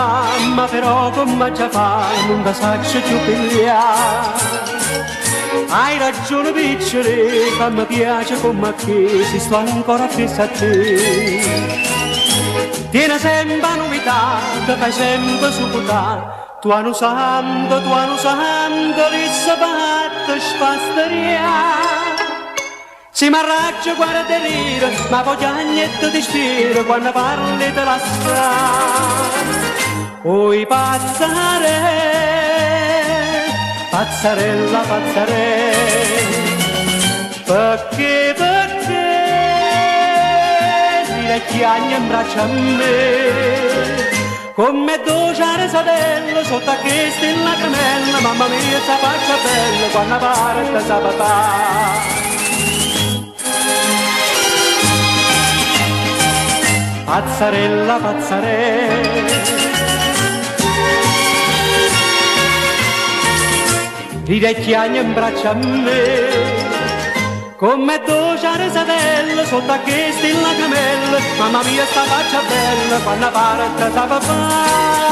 mamma, però come già fa, non da saccio più pigliare. Hai ragione piccoli, che mi piace come che si sto ancora appresso a te. Tiene sempre novità, che fai sempre supportare. Tu hanno santo, lì batte spasteria. Si m'arraccia guarda rire, ma voglio agnetto di spiro quando parli della strada. Oi pazzare, pazzarella, pazzarella, perché dire chi agna in braccio a me. Come docciare sadello sotto a che stella camella, mamma mia sta faccia bella quando parte sa papà. Pazzarella, pazzarella, i vecchi anni in braccio a me, come docciare sadello sotto a che stella camella, mamma mia sta faccia bella quando parte sa papà.